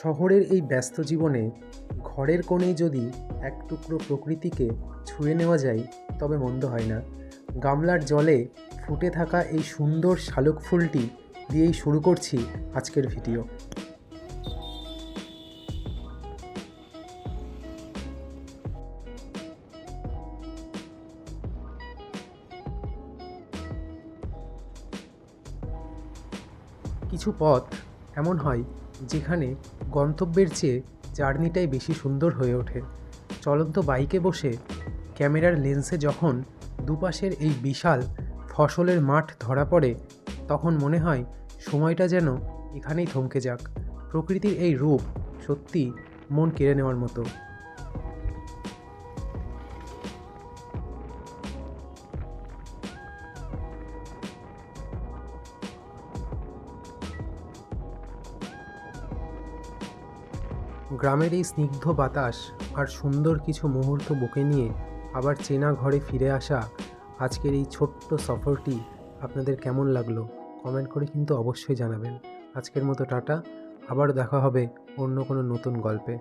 শহরের এই ব্যস্ত জীবনে ঘরের কোণে যদি এক টুকরো প্রকৃতিকে ছুঁয়ে নেওয়া যায় তবে মন্দ হয় না। গামলার জলে ফুটে থাকা এই সুন্দর শালুক ফুলটি দিয়েই শুরু করছি আজকের ভিডিও। কিছু পথ এমন হয় যেখানে গন্তব্যের চেয়ে জার্নিটাই বেশি সুন্দর হয়ে ওঠে। চলন্ত বাইকে বসে ক্যামেরার লেন্সে যখন দুপাশের এই বিশাল ফসলের মাঠ ধরা পড়ে, তখন মনে হয় সময়টা যেন এখানেই থমকে যাক। প্রকৃতির এই রূপ সত্যি মন কেড়ে নেওয়ার মতো। গ্রামের এই স্নিগ্ধ বাতাস আর সুন্দর কিছু মুহূর্ত বুকে নিয়ে আবার চেনা ঘরে ফিরে আসা আজকের এই ছোট্ট সফরটি আপনাদের কেমন লাগলো কমেন্ট করে কিন্তু অবশ্যই জানাবেন। আজকের মতো টাটা, আবার দেখা হবে অন্য কোনো নতুন গল্পে।